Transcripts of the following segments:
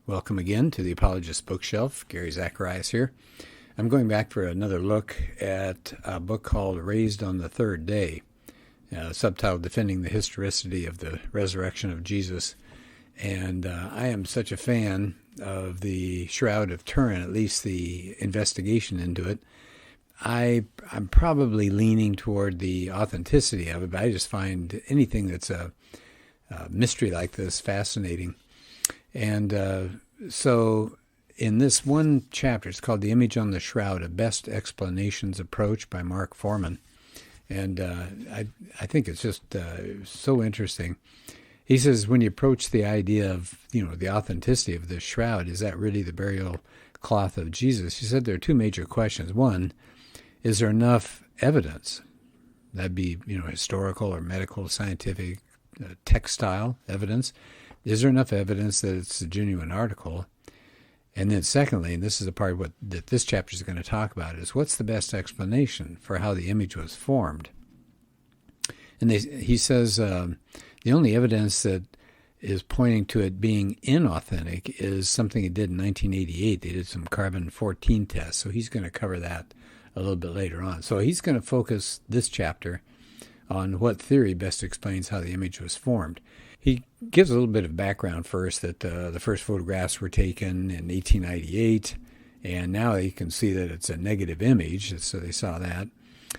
Welcome again to the Apologist bookshelf. Gary Zacharias here. I'm going back for another look at a book called Raised on the Third Day, subtitled Defending the Historicity of the Resurrection of Jesus. And I am such a fan of the Shroud of Turin, at least the investigation into it. I'm probably leaning toward the authenticity of it, but I just find anything that's a mystery like this fascinating. And so in this one chapter, it's called The Image on the Shroud, A Best Explanations Approach by Mark Foreman. And I think it's just so interesting. He says, when you approach the idea of, the authenticity of this shroud, is that really the burial cloth of Jesus? He said there are two major questions. One, is there enough evidence? That'd be, historical or medical, scientific, textile evidence. Is there enough evidence that it's a genuine article? And then secondly, and this is the part that this chapter is going to talk about, is what's the best explanation for how the image was formed? And he says the only evidence that is pointing to it being inauthentic is something he did in 1988. They did some carbon-14 tests, so he's going to cover that a little bit later on. So he's going to focus this chapter on what theory best explains how the image was formed. He gives a little bit of background first, that the first photographs were taken in 1898, and now you can see that it's a negative image, so they saw that.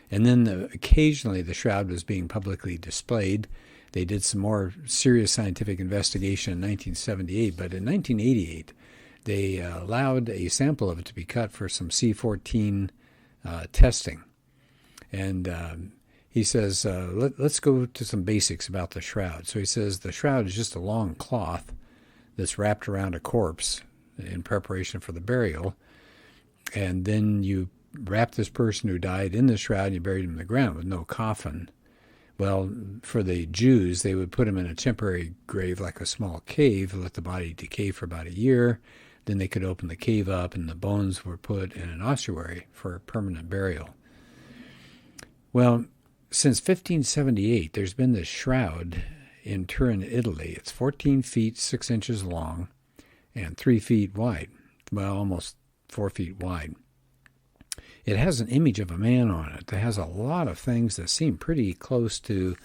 And then occasionally the shroud was being publicly displayed. They did some more serious scientific investigation in 1978, but in 1988 they allowed a sample of it to be cut for some C14 testing. And he says, let's go to some basics about the shroud. So he says the shroud is just a long cloth that's wrapped around a corpse in preparation for the burial. And then you wrap this person who died in the shroud and you buried him in the ground with no coffin. Well, for the Jews, they would put him in a temporary grave like a small cave, let the body decay for about a year. Then they could open the cave up and the bones were put in an ossuary for permanent burial. Well, since 1578, there's been this shroud in Turin, Italy. It's 14 feet, 6 inches long and 3 feet wide. Well, almost 4 feet wide. It has an image of a man on it that has a lot of things that seem pretty close to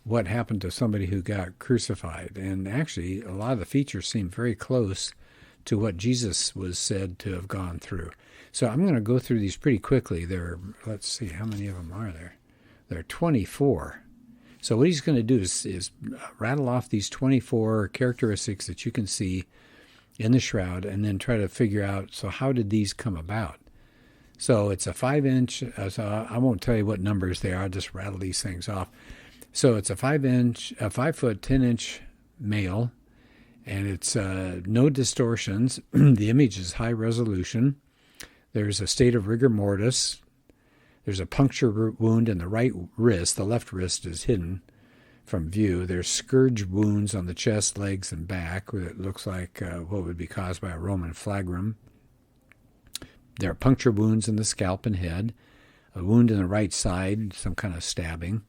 what happened to somebody who got crucified. And actually, a lot of the features seem very close to what Jesus was said to have gone through. So I'm going to go through these pretty quickly. Let's see, how many of them are there? There are 24. So what he's going to do is rattle off these 24 characteristics that you can see in the shroud and then try to figure out, so how did these come about? So it's a 5-inch, so I won't tell you what numbers they are, I'll just rattle these things off. So it's a 5 foot, 10-inch male, and it's no distortions. The image is high resolution. There's a state of rigor mortis. There's a puncture wound in the right wrist. The left wrist is hidden from view. There's scourge wounds on the chest, legs, and back. It looks like what would be caused by a Roman flagrum. There are puncture wounds in the scalp and head. A wound in the right side, some kind of stabbing.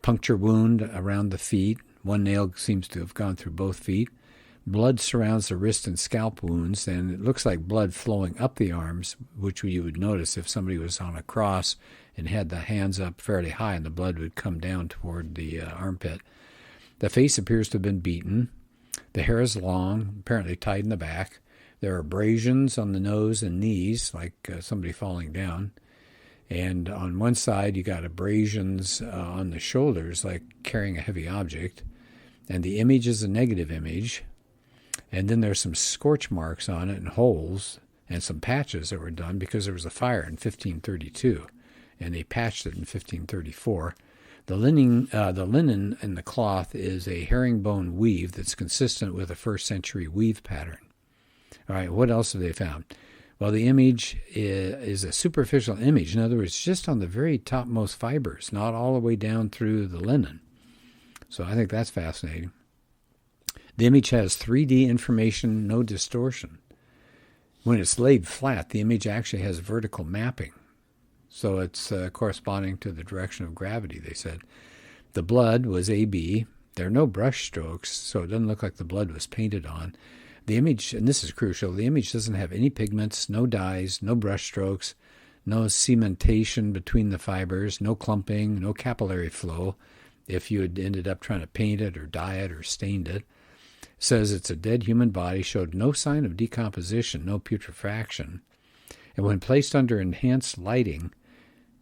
Puncture wound around the feet. One nail seems to have gone through both feet. Blood surrounds the wrist and scalp wounds, and it looks like blood flowing up the arms, which you would notice if somebody was on a cross and had the hands up fairly high, and the blood would come down toward the armpit. The face appears to have been beaten. The hair is long, apparently tied in the back. There are abrasions on the nose and knees, like somebody falling down. And on one side, you got abrasions on the shoulders, like carrying a heavy object. And the image is a negative image. And then there's some scorch marks on it and holes and some patches that were done because there was a fire in 1532, and they patched it in 1534. The linen in the cloth is a herringbone weave that's consistent with a first century weave pattern. All right, what else have they found? Well, the image is a superficial image. In other words, just on the very topmost fibers, not all the way down through the linen. So I think that's fascinating. The image has 3D information, no distortion. When it's laid flat, the image actually has vertical mapping. So it's corresponding to the direction of gravity, they said. The blood was AB. There are no brush strokes, so it doesn't look like the blood was painted on. The image, and this is crucial, the image doesn't have any pigments, no dyes, no brush strokes, no cementation between the fibers, no clumping, no capillary flow if you had ended up trying to paint it or dye it or stained it. It says it's a dead human body, showed no sign of decomposition, no putrefaction. And when placed under enhanced lighting,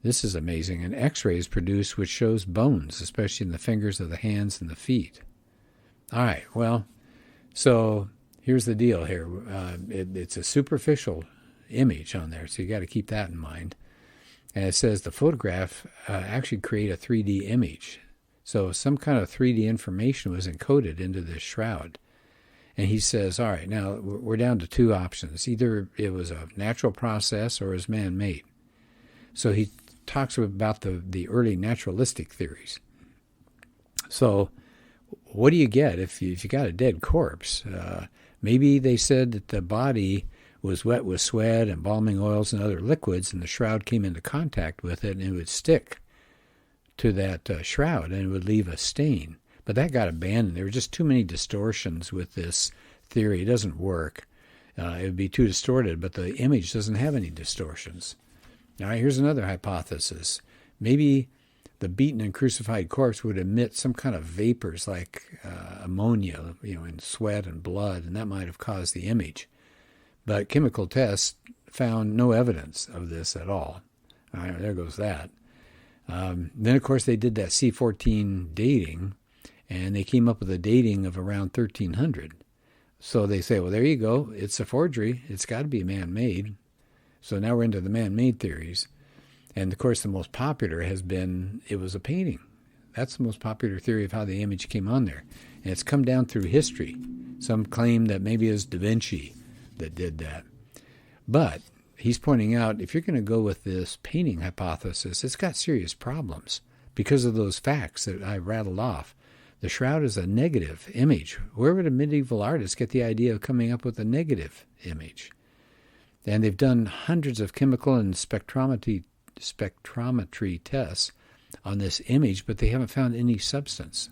this is amazing, an X-ray is produced which shows bones, especially in the fingers of the hands and the feet. All right, well, so here's the deal here. It's a superficial image on there, so you got to keep that in mind. And it says the photograph actually create a 3D image. So some kind of 3D information was encoded into this shroud. And he says, all right, now we're down to two options. Either it was a natural process or it was man-made. So he talks about the early naturalistic theories. So what do you get if you got a dead corpse? Maybe they said that the body was wet with sweat, embalming oils, and other liquids, and the shroud came into contact with it, and it would stick to that shroud, and it would leave a stain. But that got abandoned. There were just too many distortions with this theory. It doesn't work. It would be too distorted, but the image doesn't have any distortions. All right, here's another hypothesis. Maybe the beaten and crucified corpse would emit some kind of vapors like ammonia, in sweat and blood, and that might have caused the image. But chemical tests found no evidence of this at all. All right, there goes that. Then, of course, they did that C14 dating, and they came up with a dating of around 1300. So they say, well, there you go. It's a forgery. It's got to be man-made. So now we're into the man-made theories. And, of course, the most popular has been it was a painting. That's the most popular theory of how the image came on there. And it's come down through history. Some claim that maybe it was Da Vinci that did that. But he's pointing out if you're going to go with this painting hypothesis, it's got serious problems because of those facts that I rattled off. The shroud is a negative image. Where would a medieval artist get the idea of coming up with a negative image? And they've done hundreds of chemical and spectrometry tests on this image, but they haven't found any substance.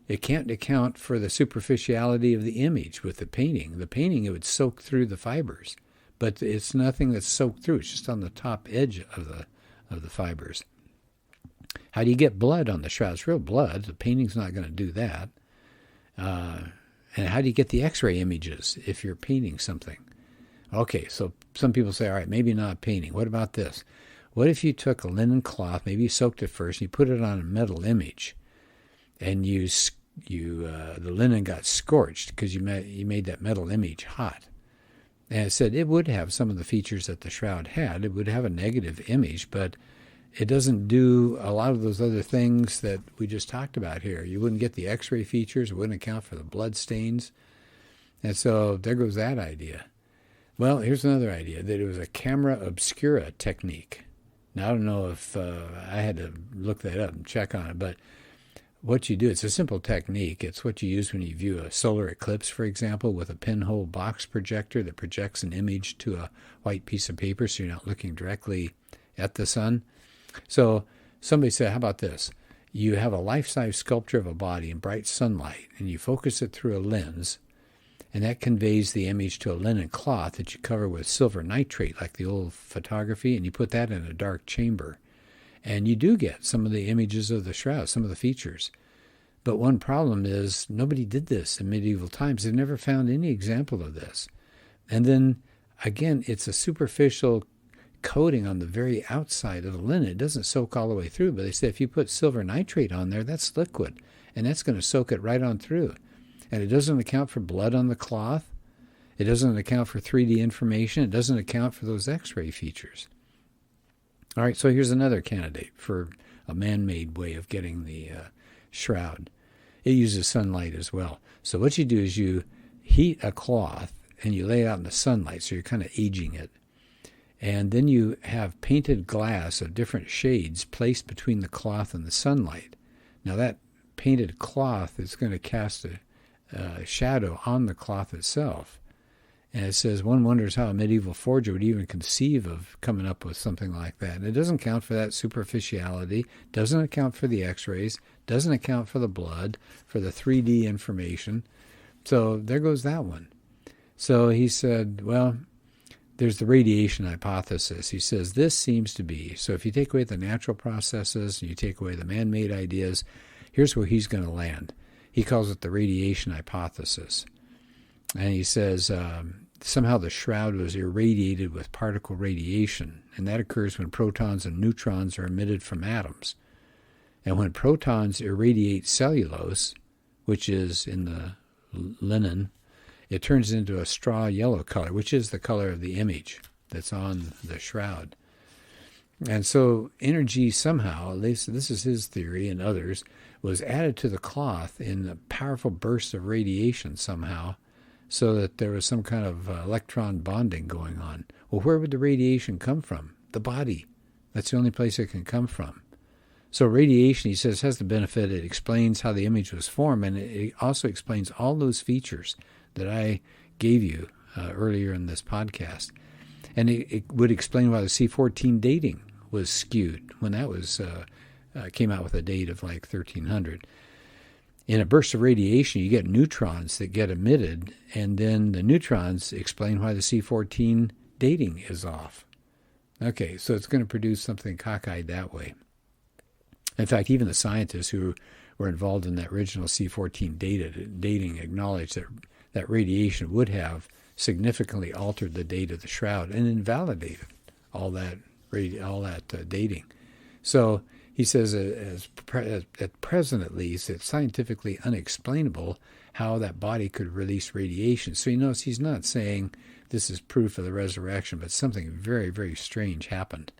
It can't account for the superficiality of the image with the painting. The painting, it would soak through the fibers, but it's nothing that's soaked through. It's just on the top edge of the fibers. How do you get blood on the shroud? It's real blood. The painting's not going to do that. And how do you get the X-ray images if you're painting something? Okay, so some people say, all right, maybe not painting. What about this? What if you took a linen cloth, maybe you soaked it first, and you put it on a metal image, and the linen got scorched because you made that metal image hot. And it said it would have some of the features that the shroud had. It would have a negative image, but it doesn't do a lot of those other things that we just talked about here. You wouldn't get the X-ray features. It wouldn't account for the blood stains. And so there goes that idea. Well, here's another idea, that it was a camera obscura technique. Now, I don't know if I had to look that up and check on it, but what you do, it's a simple technique. It's what you use when you view a solar eclipse, for example, with a pinhole box projector that projects an image to a white piece of paper so you're not looking directly at the sun. So somebody said, how about this? You have a life-size sculpture of a body in bright sunlight, and you focus it through a lens, and that conveys the image to a linen cloth that you cover with silver nitrate, like the old photography, and you put that in a dark chamber. And you do get some of the images of the shroud, some of the features. But one problem is nobody did this in medieval times. They've never found any example of this. And then, again, it's a superficial coating on the very outside of the linen. It doesn't soak all the way through, but they say if you put silver nitrate on there, that's liquid, and that's going to soak it right on through. And it doesn't account for blood on the cloth. It doesn't account for 3D information. It doesn't account for those X-ray features. All right, so here's another candidate for a man-made way of getting the shroud. It uses sunlight as well. So what you do is you heat a cloth and you lay it out in the sunlight, so you're kind of aging it. And then you have painted glass of different shades placed between the cloth and the sunlight. Now that painted cloth is going to cast a shadow on the cloth itself. And it says, one wonders how a medieval forger would even conceive of coming up with something like that. And it doesn't account for that superficiality, doesn't account for the X-rays, doesn't account for the blood, for the 3D information. So there goes that one. So he said, well, there's the radiation hypothesis. He says this seems to be, so if you take away the natural processes and you take away the man-made ideas, here's where he's going to land. He calls it the radiation hypothesis. And he says somehow the shroud was irradiated with particle radiation, and that occurs when protons and neutrons are emitted from atoms. And when protons irradiate cellulose, which is in the linen, it turns into a straw yellow color, which is the color of the image that's on the shroud. And so energy somehow, at least this is his theory and others, was added to the cloth in a powerful burst of radiation somehow, so that there was some kind of electron bonding going on. Well, where would the radiation come from? The body. That's the only place it can come from. So radiation, he says, has the benefit. It explains how the image was formed, and it also explains all those features that I gave you earlier in this podcast. And it would explain why the C14 dating was skewed when that was came out with a date of like 1300. In a burst of radiation, you get neutrons that get emitted, and then the neutrons explain why the C14 dating is off. Okay, so it's going to produce something cockeyed that way. In fact, even the scientists who were involved in that original C14 dating acknowledged that radiation would have significantly altered the date of the shroud and invalidated all that dating. So he says, at present at least, it's scientifically unexplainable how that body could release radiation. So you notice he's not saying this is proof of the resurrection, but something very, very strange happened.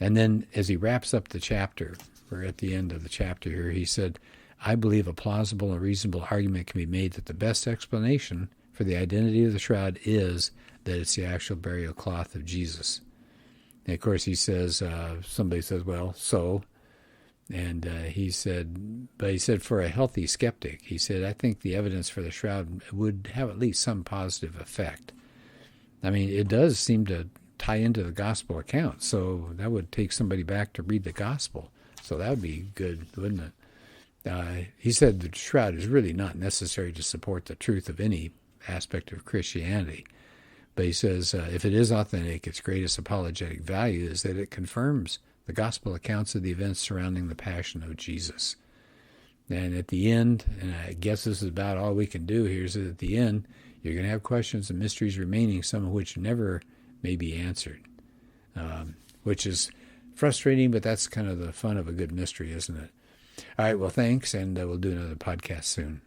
And then as he wraps up the chapter, or at the end of the chapter here, he said, I believe a plausible and reasonable argument can be made that the best explanation for the identity of the shroud is that it's the actual burial cloth of Jesus. And of course, he says, somebody says, well, so. And he said for a healthy skeptic, he said, I think the evidence for the shroud would have at least some positive effect. I mean, it does seem to tie into the gospel account, so that would take somebody back to read the gospel. So that would be good, wouldn't it? He said the shroud is really not necessary to support the truth of any aspect of Christianity. But he says if it is authentic, its greatest apologetic value is that it confirms the gospel accounts of the events surrounding the passion of Jesus. And at the end, and I guess this is about all we can do here, is that at the end, you're going to have questions and mysteries remaining, some of which never may be answered, which is frustrating, but that's kind of the fun of a good mystery, isn't it? All right, well, thanks, and we'll do another podcast soon.